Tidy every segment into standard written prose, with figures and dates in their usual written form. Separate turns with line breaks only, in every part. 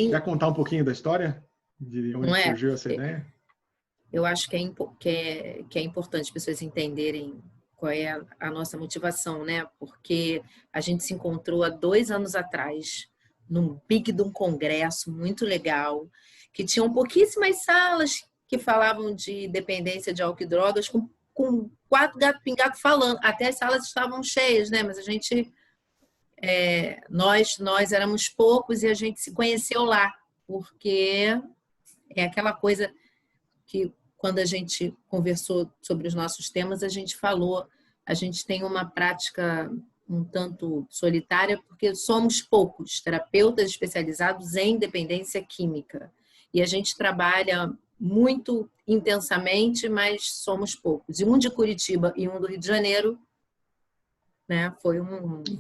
Quer contar um pouquinho da história? De
Não
onde
é?
surgiu essa ideia?
Eu acho que é importante as pessoas entenderem qual é a nossa motivação, né? Porque a gente se encontrou há 2 anos atrás, num big de um congresso muito legal, que tinham pouquíssimas salas que falavam de dependência de álcool e drogas, com 4 gato pingado falando. Até as salas estavam cheias, né? Mas a gente, nós éramos poucos e a gente se conheceu lá, porque é aquela coisa que quando a gente conversou sobre os nossos temas, a gente falou, a gente tem uma prática um tanto solitária, porque somos poucos terapeutas especializados em dependência química. E a gente trabalha muito intensamente, mas somos poucos. E um de Curitiba e um do Rio de Janeiro, né? Foi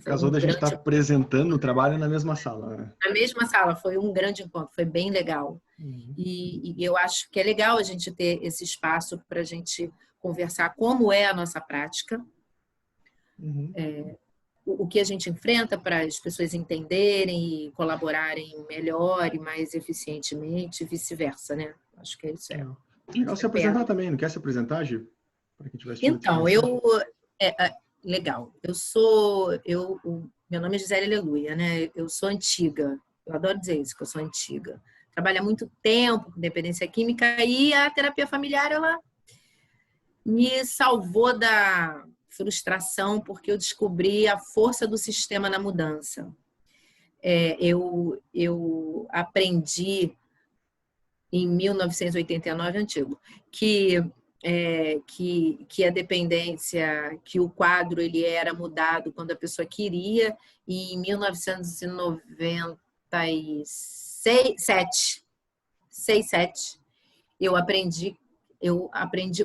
Casou
um
da gente estar
grande
apresentando o trabalho na mesma sala, né?
na mesma sala, foi um grande encontro, foi bem legal.
Uhum.
E eu acho que é legal a gente ter esse espaço para a gente conversar como é a nossa prática,
Uhum.
o que a gente enfrenta para as pessoas entenderem e colaborarem melhor e mais eficientemente, e vice-versa, né? Acho que isso
Legal. Legal se apresentar também, não quer se apresentar, Gi? Para quem estiver assistindo te
Então,
conhecer.
legal. Meu nome é Gisele Aleluia, né? Eu sou antiga. Eu adoro dizer isso, que eu sou antiga. Trabalho há muito tempo com dependência química e a terapia familiar, ela me salvou da frustração porque eu descobri a força do sistema na mudança. Eu aprendi em 1989, antigo, que a dependência, que o quadro ele era mudado quando a pessoa queria, e em 1997, 67, eu aprendi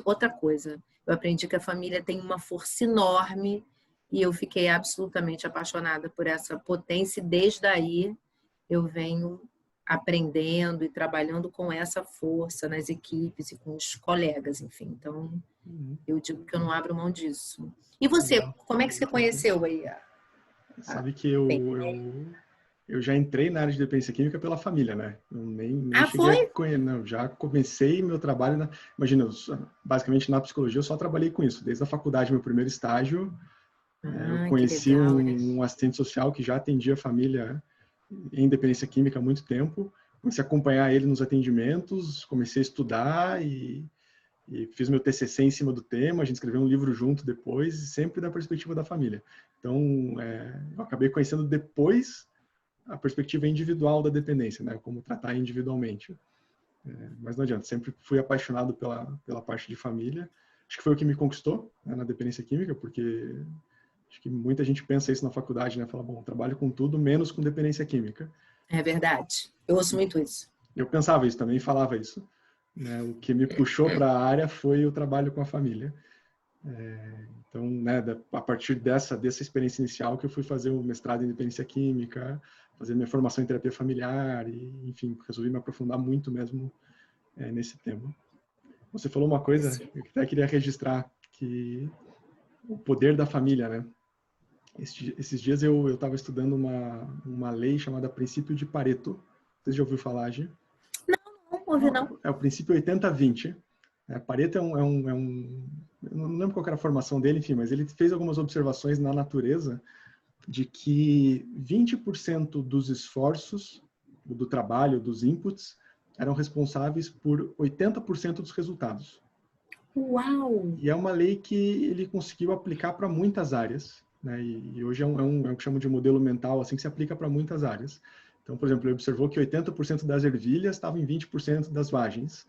outra coisa. Eu aprendi que a família tem uma força enorme e eu fiquei absolutamente apaixonada por essa potência e desde aí eu venho aprendendo e trabalhando com essa força nas equipes e com os colegas, enfim. Então, eu digo que eu não abro mão disso. E você,
Legal.
como é que você conheceu aí
Sabe que eu já entrei na área de dependência química pela família, né? Eu nem cheguei a
foi?
conhecer, não. Já comecei meu trabalho, imagina, basicamente na psicologia eu só trabalhei com isso. Desde a faculdade, meu primeiro estágio, eu
Que
conheci
legal, né?
um assistente social que já atendia a família em dependência química há muito tempo. Comecei a acompanhar ele nos atendimentos, comecei a estudar e fiz meu TCC em cima do tema, a gente escreveu um livro junto depois, sempre da perspectiva da família. Então, eu acabei conhecendo depois a perspectiva individual da dependência, né? Como tratar individualmente. Mas não adianta, sempre fui apaixonado pela parte de família. Acho que foi o que me conquistou, né, na dependência química, porque acho que muita gente pensa isso na faculdade, né? Fala, bom, trabalho com tudo, menos com dependência química.
É verdade. Eu ouço muito isso.
Eu pensava isso também, falava isso. Né? O que me puxou para a área foi o trabalho com a família. Então, né, a partir dessa experiência inicial que eu fui fazer o mestrado em dependência química, fazer minha formação em terapia familiar e, enfim, resolvi me aprofundar muito mesmo nesse tema. Você falou uma coisa que eu até queria registrar, que o poder da família, né? Esses dias eu estava estudando uma lei chamada Princípio de Pareto. Você já ouviu falar, Gi?
Não ouvi, não.
É o princípio 80-20. Pareto eu não lembro qual era a formação dele, enfim, mas ele fez algumas observações na natureza de que 20% dos esforços, do trabalho, dos inputs, eram responsáveis por 80% dos resultados.
Uau!
E é uma lei que ele conseguiu aplicar para muitas áreas, né? E hoje é o que chamam de modelo mental, assim, que se aplica para muitas áreas. Então, por exemplo, ele observou que 80% das ervilhas estavam em 20% das vagens,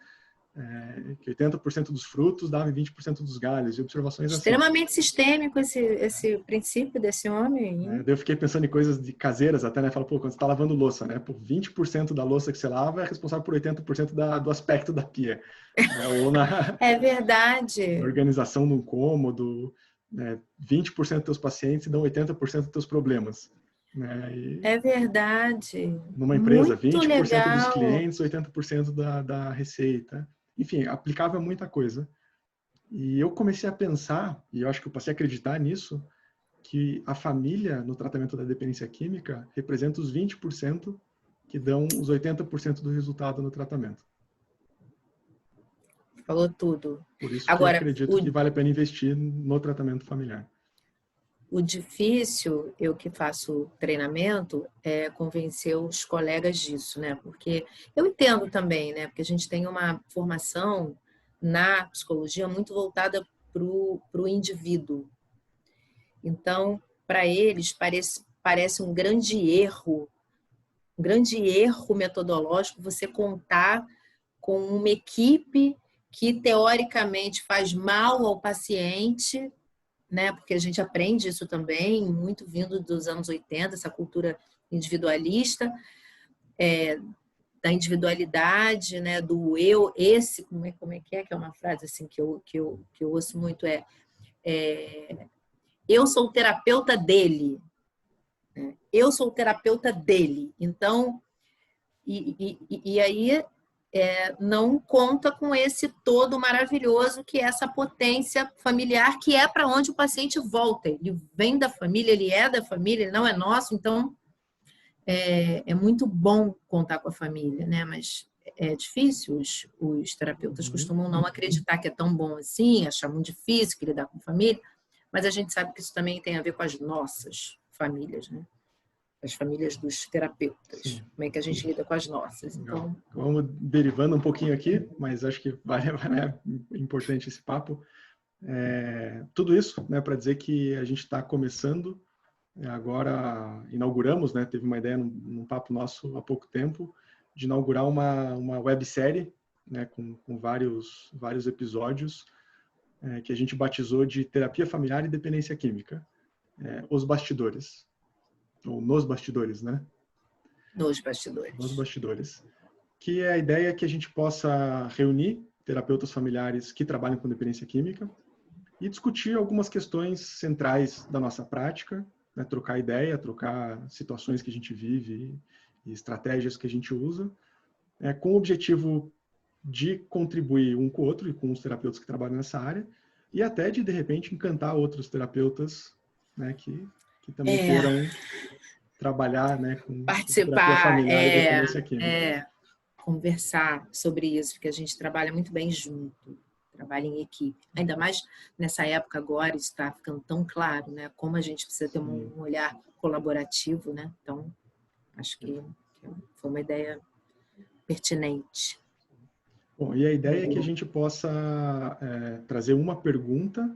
que 80% dos frutos davam em 20% dos galhos, e observações assim.
Extremamente sistêmico esse princípio desse homem.
Daí eu fiquei pensando em coisas de caseiras até, né? Fala, pô, quando você está lavando louça, né? Pô, 20% da louça que você lava é responsável por 80% do aspecto da pia. Né? Ou na
É verdade.
organização de um cômodo, né? 20% dos teus pacientes dão 80% dos teus problemas. Né? E
É verdade.
numa empresa,
Muito
20% dos
legal.
clientes, 80% da receita. Enfim, aplicava muita coisa. E eu comecei a pensar, e eu acho que eu passei a acreditar nisso, que a família, no tratamento da dependência química, representa os 20% que dão os 80% do resultado no tratamento.
Falou tudo.
Por isso que eu
Agora,
acredito que vale a pena investir no tratamento familiar.
O difícil, eu que faço treinamento, é convencer os colegas disso, né? Porque eu entendo também, né? Porque a gente tem uma formação na psicologia muito voltada para o indivíduo. Então, para eles, parece um grande erro metodológico você contar com uma equipe que, teoricamente, faz mal ao paciente, né? Porque a gente aprende isso também, muito vindo dos anos 80, essa cultura individualista, da individualidade, né? Do eu, esse, como é que é uma frase assim que eu ouço muito, eu sou o terapeuta dele, né? Eu sou o terapeuta dele. Então, e aí não conta com esse todo maravilhoso que é essa potência familiar, que é para onde o paciente volta. Ele vem da família, ele é da família, ele não é nosso, então é muito bom contar com a família, né? Mas é difícil, os terapeutas costumam não acreditar que é tão bom assim, achar muito difícil que lidar com família, mas a gente sabe que isso também tem a ver com as nossas famílias, né? As famílias dos terapeutas. Sim. Como é que a gente lida com as nossas. Então,
vamos derivando um pouquinho aqui, mas acho que é importante esse papo. Tudo isso, né, para dizer que a gente está começando, agora inauguramos, né, teve uma ideia num papo nosso há pouco tempo, de inaugurar uma websérie, né, com vários episódios, que a gente batizou de Terapia Familiar e Dependência Química. Os Bastidores. Ou Nos Bastidores, né?
Nos Bastidores.
Nos Bastidores. Que é a ideia que a gente possa reunir terapeutas familiares que trabalham com dependência química e discutir algumas questões centrais da nossa prática, né? Trocar ideia, trocar situações que a gente vive e estratégias que a gente usa, com o objetivo de contribuir um com o outro e com os terapeutas que trabalham nessa área e até de repente, encantar outros terapeutas, né, que também queiram trabalhar, né, com terapia familiar e dependência química.
Conversar sobre isso, porque a gente trabalha muito bem junto, trabalha em equipe. Ainda mais nessa época agora, isso está ficando tão claro, né, como a gente precisa ter um olhar colaborativo, né? Então, acho que foi uma ideia pertinente.
Bom, e a ideia é que a gente possa trazer uma pergunta,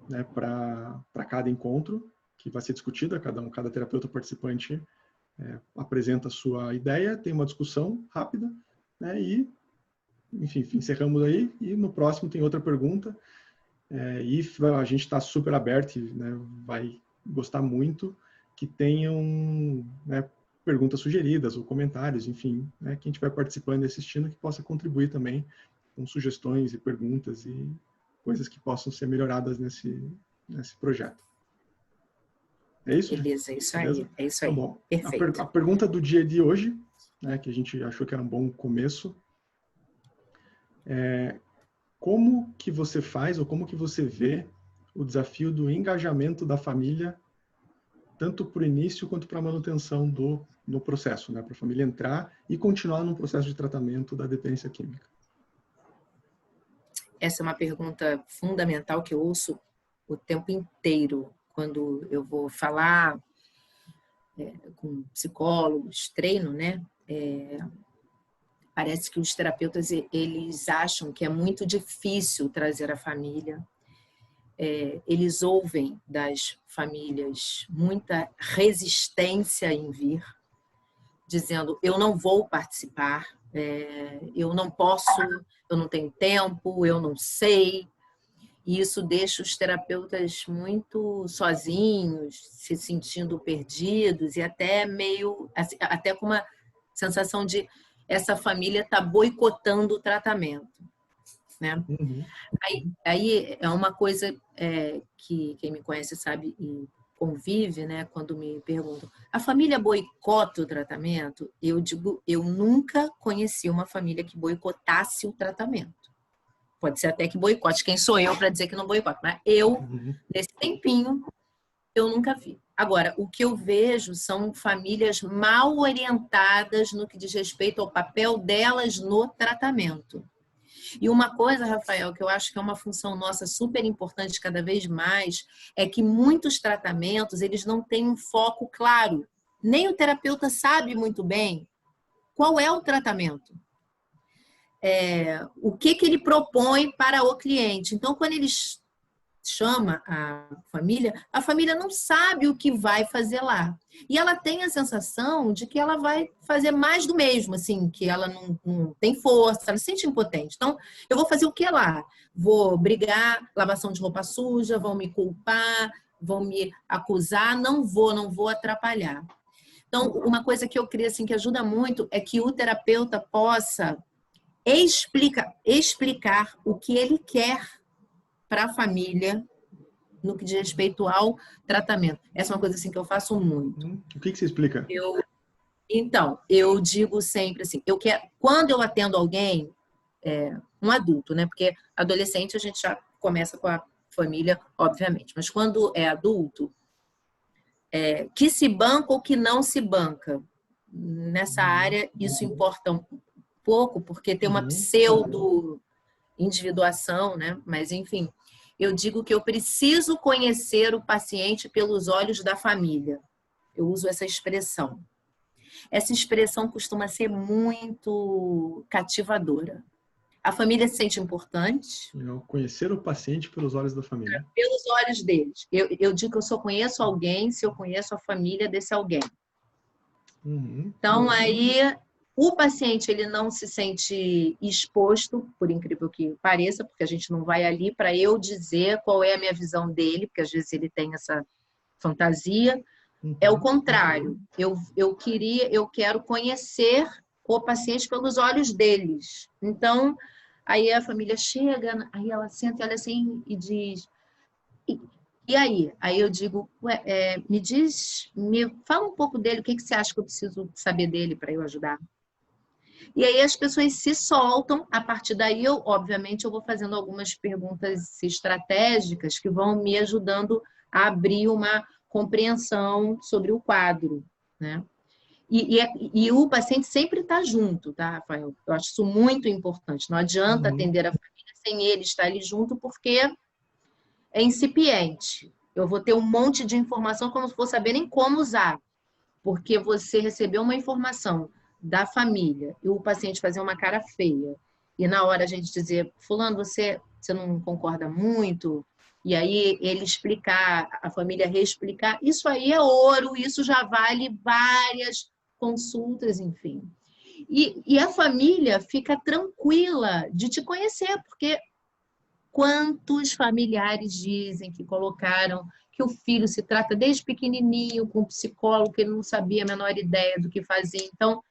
né, para cada encontro que vai ser discutida, cada terapeuta participante apresenta a sua ideia, tem uma discussão rápida, né, e, enfim, encerramos aí, e no próximo tem outra pergunta, e a gente está super aberto, né, vai gostar muito que tenham, né, perguntas sugeridas ou comentários, enfim, né, quem estiver participando e assistindo que possa contribuir também com sugestões e perguntas e coisas que possam ser melhoradas nesse projeto. É isso?
Beleza, é isso aí. Beleza? É isso aí.
Tá bom.
Perfeito.
A pergunta do dia de hoje, né, que a gente achou que era um bom começo, como que você faz ou como que você vê o desafio do engajamento da família, tanto para o início quanto para a manutenção no processo, né, para a família entrar e continuar no processo de tratamento da dependência química?
Essa é uma pergunta fundamental que eu ouço o tempo inteiro quando eu vou falar com psicólogos, treino, né? Parece que os terapeutas, eles acham que é muito difícil trazer a família. Eles ouvem das famílias muita resistência em vir, dizendo, eu não vou participar, eu não posso, eu não tenho tempo, eu não sei. E isso deixa os terapeutas muito sozinhos, se sentindo perdidos e até até com uma sensação de essa família está boicotando o tratamento, né?
Uhum.
Aí é uma coisa que quem me conhece sabe e convive, né? Quando me perguntam, a família boicota o tratamento? Eu digo, eu nunca conheci uma família que boicotasse o tratamento. Pode ser até que boicote. Quem sou eu para dizer que não boicote? Mas eu, nesse tempinho, eu nunca vi. Agora, o que eu vejo são famílias mal orientadas no que diz respeito ao papel delas no tratamento. E uma coisa, Rafael, que eu acho que é uma função nossa super importante cada vez mais, é que muitos tratamentos, eles não têm um foco claro. Nem o terapeuta sabe muito bem qual é o tratamento. O que ele propõe para o cliente. Então, quando ele chama a família não sabe o que vai fazer lá. E ela tem a sensação de que ela vai fazer mais do mesmo, assim, que ela não tem força, ela se sente impotente. Então, eu vou fazer o que lá? Vou brigar, lavação de roupa suja, vão me culpar, vão me acusar, não vou atrapalhar. Então, uma coisa que eu creio assim, que ajuda muito é que o terapeuta possa explicar o que ele quer para a família no que diz respeito ao tratamento. Essa é uma coisa assim que eu faço muito.
O que você explica?
Eu digo sempre assim, quando eu atendo alguém, um adulto, né? Porque adolescente a gente já começa com a família, obviamente, mas quando é adulto, que se banca ou que não se banca. Nessa área, isso importa um pouco, porque tem uma pseudo-individuação, né? Mas, enfim, eu digo que eu preciso conhecer o paciente pelos olhos da família. Eu uso essa expressão. Essa expressão costuma ser muito cativadora. A família se sente importante.
Conhecer o paciente pelos olhos da família.
Pelos olhos deles. Eu digo que eu só conheço alguém se eu conheço a família desse alguém. Então, aí, o paciente ele não se sente exposto, por incrível que pareça, porque a gente não vai ali para eu dizer qual é a minha visão dele, porque às vezes ele tem essa fantasia. É o contrário. Eu quero conhecer o paciente pelos olhos deles. Então, aí a família chega, aí ela senta e olha assim e diz... E aí? Aí eu digo, me fala um pouco dele, o que você acha que eu preciso saber dele para eu ajudar? E aí as pessoas se soltam, a partir daí, obviamente, eu vou fazendo algumas perguntas estratégicas que vão me ajudando a abrir uma compreensão sobre o quadro, né? E o paciente sempre está junto, tá, Rafael? Eu acho isso muito importante. Não adianta atender a família sem ele estar ali junto, porque é incipiente. Eu vou ter um monte de informação como se for saber nem como usar. Porque você recebeu uma informação da família e o paciente fazer uma cara feia. E na hora a gente dizer, fulano, você não concorda muito? E aí ele explicar, a família reexplicar. Isso aí é ouro, isso já vale várias consultas, enfim. E a família fica tranquila de te conhecer, porque quantos familiares dizem que colocaram que o filho se trata desde pequenininho com um psicólogo que ele não sabia a menor ideia do que fazia. Então,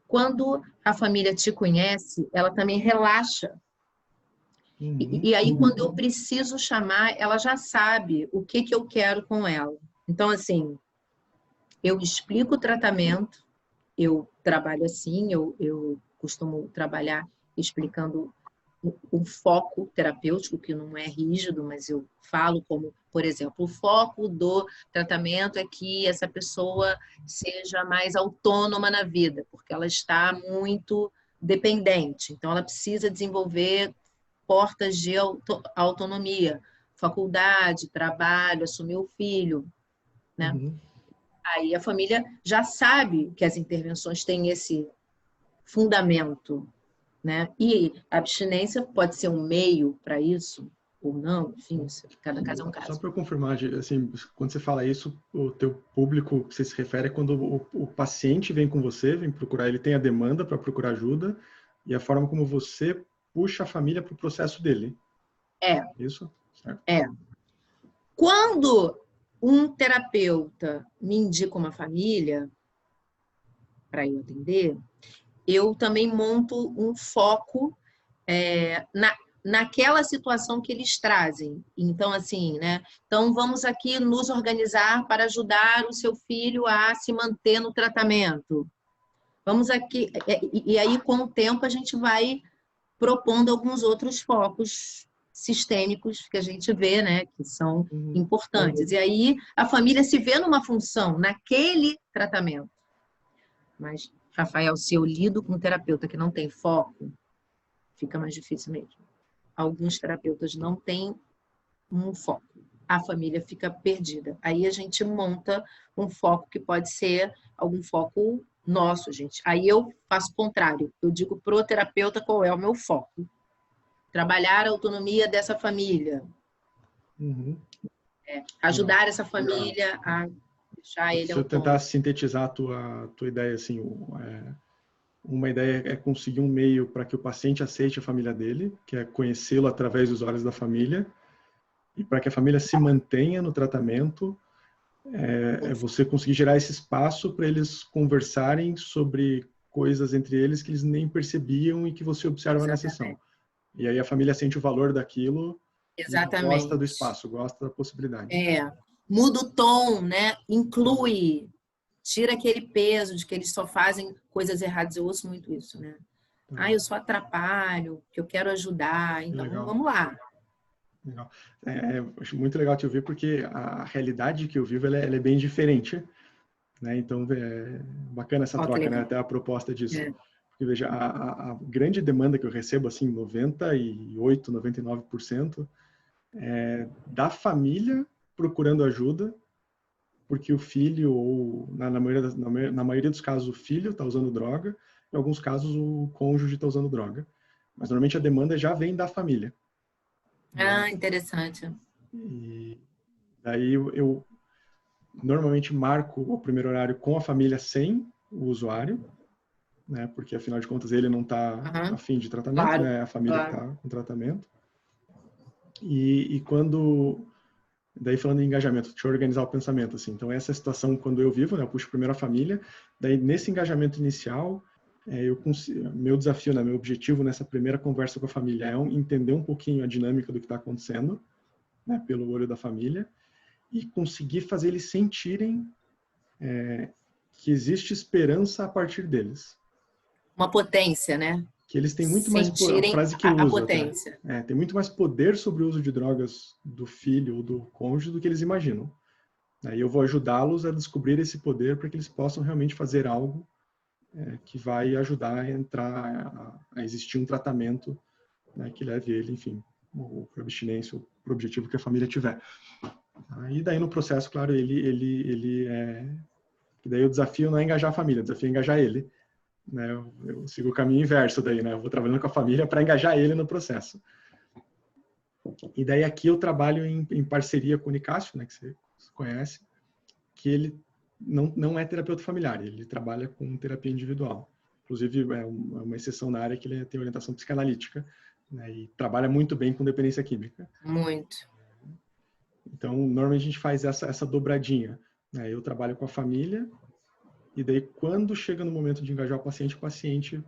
quando a família te conhece, ela também relaxa. E aí, quando eu preciso chamar, ela já sabe o que eu quero com ela. Então, assim, eu explico o tratamento, eu trabalho assim, eu costumo trabalhar explicando o foco terapêutico, que não é rígido, mas eu falo como, por exemplo, o foco do tratamento é que essa pessoa seja mais autônoma na vida, porque ela está muito dependente. Então, ela precisa desenvolver portas de autonomia, faculdade, trabalho, assumir o filho, né? Aí a família já sabe que as intervenções têm esse fundamento, né? E a abstinência pode ser um meio para isso ou não, enfim, cada caso é um caso.
Só para confirmar, assim, quando você fala isso, o teu público que você se refere é quando o paciente vem com você, vem procurar, ele tem a demanda para procurar ajuda e a forma como você puxa a família para o processo dele. Isso? Certo.
Quando um terapeuta me indica uma família para eu atender, eu também monto um foco naquela situação que eles trazem. Então, assim, né? Então, vamos aqui nos organizar para ajudar o seu filho a se manter no tratamento. Vamos aqui... E aí, com o tempo, a gente vai propondo alguns outros focos sistêmicos que a gente vê, né, que são importantes. E aí a família se vê numa função, naquele tratamento. Mas, Rafael, se eu lido com um terapeuta que não tem foco, fica mais difícil mesmo. Alguns terapeutas não têm um foco. A família fica perdida. Aí a gente monta um foco que pode ser algum foco nosso, gente. Aí eu faço o contrário. Eu digo pro terapeuta qual é o meu foco. Trabalhar a autonomia dessa família. Ajudar essa família a deixar ele
autônomo. Se eu
autônomo.
tentar sintetizar a tua ideia, assim, uma ideia é conseguir um meio para que o paciente aceite a família dele, que é conhecê-lo através dos olhos da família, e para que a família se mantenha no tratamento, é você conseguir gerar esse espaço para eles conversarem sobre coisas entre eles que eles nem percebiam e que você observa na sessão. E aí a família sente o valor daquilo.
Exatamente.
Gosta do espaço, gosta da possibilidade.
Muda o tom, né? Inclui, tira aquele peso de que eles só fazem coisas erradas. Eu ouço muito isso, né? Eu só atrapalho, que eu quero ajudar. Então, vamos lá.
Legal. Acho muito legal te ouvir, porque a realidade que eu vivo ela é bem diferente, né? Então, é bacana essa troca, né? Até a proposta disso. Porque, veja, a grande demanda que eu recebo, assim, 98%, 99%, é da família procurando ajuda, porque o filho, ou na maioria dos casos, o filho está usando droga, em alguns casos o cônjuge está usando droga. Mas, normalmente, a demanda já vem da família.
Interessante.
E daí eu normalmente marco o primeiro horário com a família sem o usuário, né? Porque afinal de contas ele não está a fim de tratamento, né? É a família que está com tratamento. E quando daí falando em engajamento, deixa eu organizar o pensamento assim. Então essa situação quando eu vivo, né? Eu puxo primeiro a família, daí nesse engajamento inicial meu desafio, né, meu objetivo nessa primeira conversa com a família é entender um pouquinho a dinâmica do que está acontecendo, né, pelo olho da família, e conseguir fazer eles sentirem que existe esperança a partir deles.
Uma potência, né?
Que eles têm muito mais, a frase que eu uso,
a potência.
Tem muito mais poder sobre o uso de drogas do filho ou do cônjuge do que eles imaginam. Aí eu vou ajudá-los a descobrir esse poder para que eles possam realmente fazer algo que vai ajudar a entrar, a existir um tratamento, né, que leve ele, enfim, ou para abstinência, ou para o objetivo que a família tiver. E daí no processo, claro, daí o desafio não é engajar a família, o desafio é engajar ele. Né? Eu sigo o caminho inverso daí, né? Eu vou trabalhando com a família para engajar ele no processo. E daí aqui eu trabalho em parceria com o Nicásio, né, que você conhece, que ele não é terapeuta familiar, ele trabalha com terapia individual. Inclusive, é uma exceção na área que ele tem orientação psicanalítica, né, e trabalha muito bem com dependência química.
Muito.
Então, normalmente a gente faz essa dobradinha. Né? Eu trabalho com a família, e daí quando chega no momento de engajar o paciente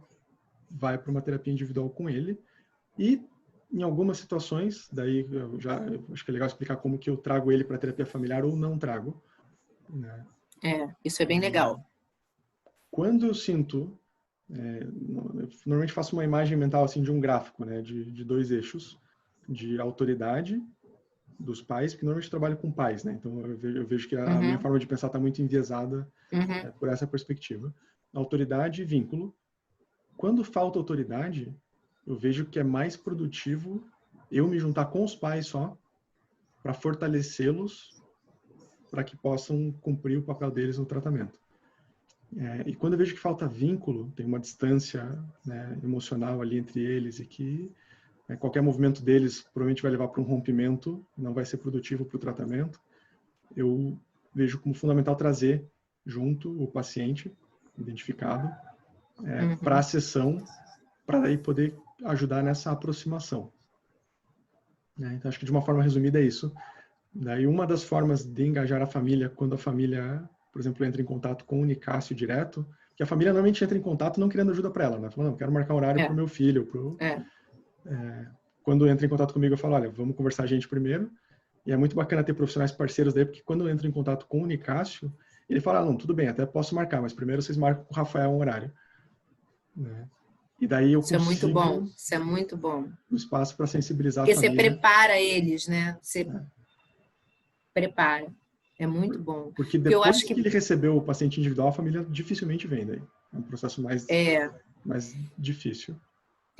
vai para uma terapia individual com ele. E em algumas situações, daí eu acho que é legal explicar como que eu trago ele para a terapia familiar ou não trago. Né?
Isso é bem legal.
Quando eu sinto, eu normalmente faço uma imagem mental assim de um gráfico, né, de dois eixos, de autoridade dos pais, porque normalmente eu trabalho com pais, né, então eu vejo que a minha forma de pensar está muito enviesada por essa perspectiva. Autoridade e vínculo. Quando falta autoridade, eu vejo que é mais produtivo eu me juntar com os pais só, para fortalecê-los, para que possam cumprir o papel deles no tratamento. E quando eu vejo que falta vínculo, tem uma distância, né, emocional ali entre eles e que qualquer movimento deles provavelmente vai levar para um rompimento, não vai ser produtivo para o tratamento, eu vejo como fundamental trazer junto o paciente identificado para a sessão, para daí poder ajudar nessa aproximação. Então, acho que de uma forma resumida é isso. Daí, uma das formas de engajar a família, quando a família, por exemplo, entra em contato com o Nicásio direto, que a família normalmente entra em contato não querendo ajuda para ela, né? Falando, não, quero marcar um horário para o meu filho. Quando entra em contato comigo, eu falo, olha, vamos conversar a gente primeiro. E é muito bacana ter profissionais parceiros daí, porque quando eu entro em contato com o Nicásio, ele fala, não, tudo bem, até posso marcar, mas primeiro vocês marcam com o Rafael um horário. Né? E daí eu
Isso é muito
consigo
bom, isso é muito bom.
o espaço para sensibilizar a
Porque você
família.
prepara eles, né? Você prepara. É muito bom.
Porque
Porque eu acho
depois que ele recebeu o paciente individual, a família dificilmente vem daí. É um processo mais difícil.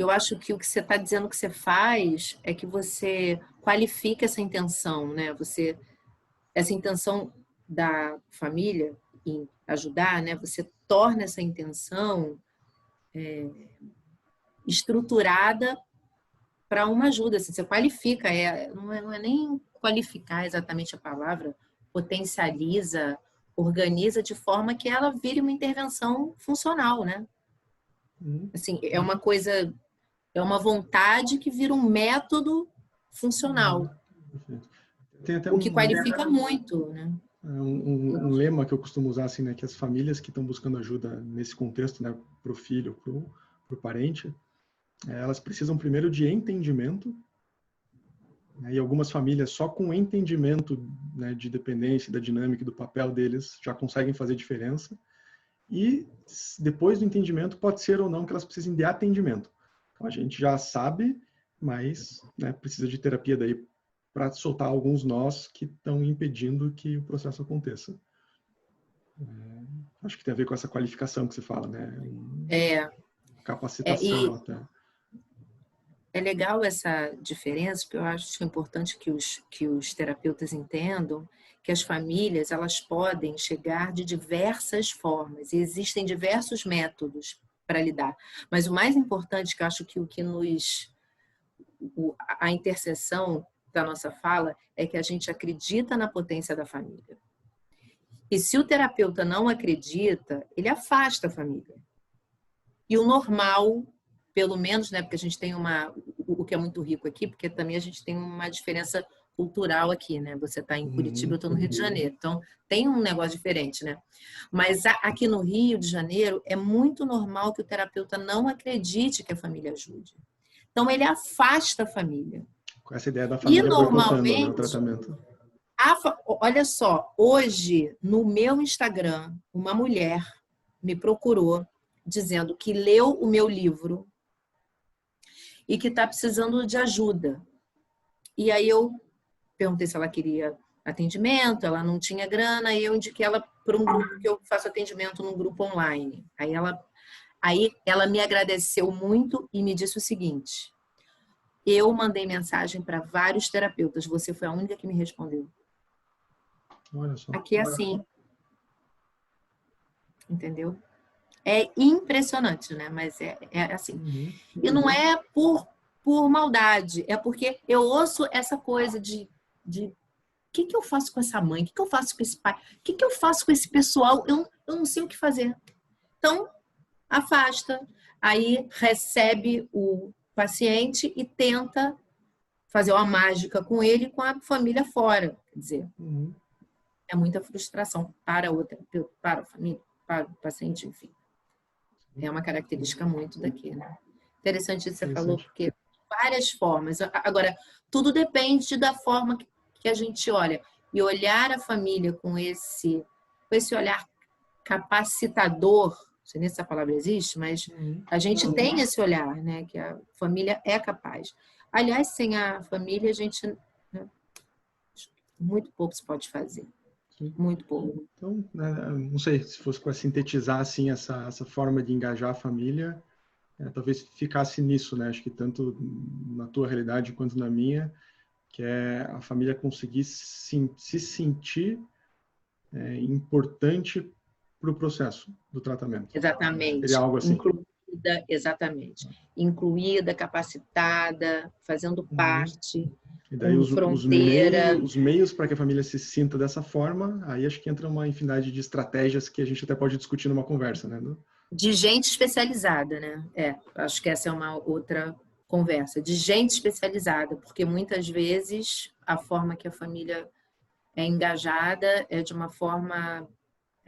eu acho que o que você está dizendo que você faz é que você qualifica essa intenção, né? Essa intenção da família em ajudar, né? Você torna essa intenção estruturada para uma ajuda. Assim, você qualifica, não é nem qualificar exatamente a palavra, potencializa, organiza de forma que ela vire uma intervenção funcional, né? Assim, é uma coisa, é uma vontade que vira um método funcional,
Tem até
o que qualifica muito, né?
um lema que eu costumo usar, assim, né, que as famílias que estão buscando ajuda nesse contexto, né, para o filho, para o parente, elas precisam primeiro de entendimento, né, e algumas famílias só com entendimento, né, de dependência, da dinâmica e do papel deles já conseguem fazer diferença. E depois do entendimento, pode ser ou não que elas precisem de atendimento. Então, a gente já sabe, mas, né, precisa de terapia daí para soltar alguns nós que estão impedindo que o processo aconteça. Acho que tem a ver com essa qualificação que você fala, né? Capacitação
E
até.
é legal essa diferença, porque eu acho importante que os terapeutas entendam que as famílias elas podem chegar de diversas formas e existem diversos métodos para lidar. Mas o mais importante, que eu acho que o que a interseção da nossa fala é que a gente acredita na potência da família. E se o terapeuta não acredita, ele afasta a família. E o normal, pelo menos, né, porque a gente tem o que é muito rico aqui, porque também a gente tem uma diferença cultural aqui, né? Você está em Curitiba, eu estou no Rio de Janeiro, então tem um negócio diferente, né? Mas aqui no Rio de Janeiro é muito normal que o terapeuta não acredite que a família ajude. Então ele afasta a família.
Com essa ideia da
E
família boicotando, né, o
normalmente,
tratamento.
olha só, hoje no meu Instagram, uma mulher me procurou dizendo que leu o meu livro e que está precisando de ajuda. E aí eu perguntei se ela queria atendimento, ela não tinha grana, e eu indiquei ela para um grupo que eu faço atendimento num grupo online. Aí ela me agradeceu muito e me disse o seguinte: eu mandei mensagem para vários terapeutas, você foi a única que me respondeu.
Olha só.
Aqui é assim. Entendeu? É impressionante, né? Mas é assim. E não é por maldade, é porque eu ouço essa coisa de o que eu faço com essa mãe? O que eu faço com esse pai? O que eu faço com esse pessoal? Eu não sei o que fazer. Então, afasta, aí recebe o paciente e tenta fazer uma mágica com ele e com a família fora. Quer dizer, é muita frustração para o terapeuta, para a família, para o paciente, enfim. É uma característica muito daqui, né? Interessante isso que você falou, porque várias formas. Agora, tudo depende da forma que a gente olha. E olhar a família com esse olhar capacitador, não sei nem se essa palavra existe, mas a gente tem esse olhar, né? Que a família é capaz. Aliás, sem a família, a gente... né, muito pouco se pode fazer. Muito pouco.
Então, não sei se fosse para sintetizar assim essa forma de engajar a família, talvez ficasse nisso, né? Acho que tanto na tua realidade quanto na minha, que é a família conseguir se sentir importante para o processo do tratamento.
Exatamente.
Seria algo assim.
Incluída, exatamente. Incluída, capacitada, fazendo parte.
E daí os meios para que a família se sinta dessa forma, aí acho que entra uma infinidade de estratégias que a gente até pode discutir numa conversa, né?
De gente especializada, né? Acho que essa é uma outra conversa. De gente especializada, porque muitas vezes a forma que a família é engajada é de uma forma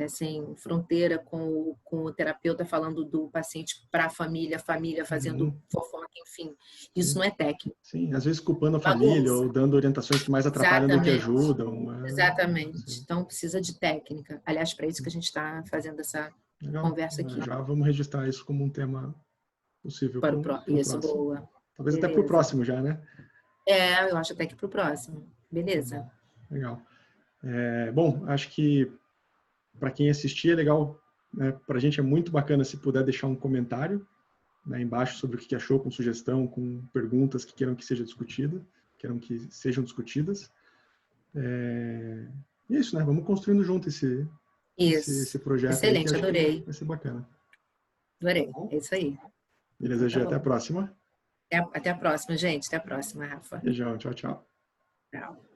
sem fronteira com o terapeuta falando do paciente para a família fazendo fofoca, enfim. Isso não é técnico.
Sim, às vezes culpando a família ou dando orientações que mais atrapalham do que ajudam.
Exatamente. Então precisa de técnica. Aliás, para isso que a gente está fazendo essa conversa aqui.
Já vamos registrar isso como um tema possível
Para
pro
isso,
próximo.
boa.
Talvez
Beleza.
até para o próximo já, né?
Eu acho até que para o próximo. Beleza.
Legal. Bom, acho que para quem assistir é legal, né? Para a gente é muito bacana se puder deixar um comentário, né, embaixo sobre o que achou, com sugestão, com perguntas que queiram que seja discutida, queiram que sejam discutidas. E é isso, né? Vamos construindo junto esse projeto.
Excelente,
aí que
adorei.
vai ser bacana.
Adorei, é isso aí.
Beleza,
Então,
Gi, até a próxima.
Até a próxima, gente. Até a próxima, Rafa.
Beijão, tchau, tchau.
Tchau.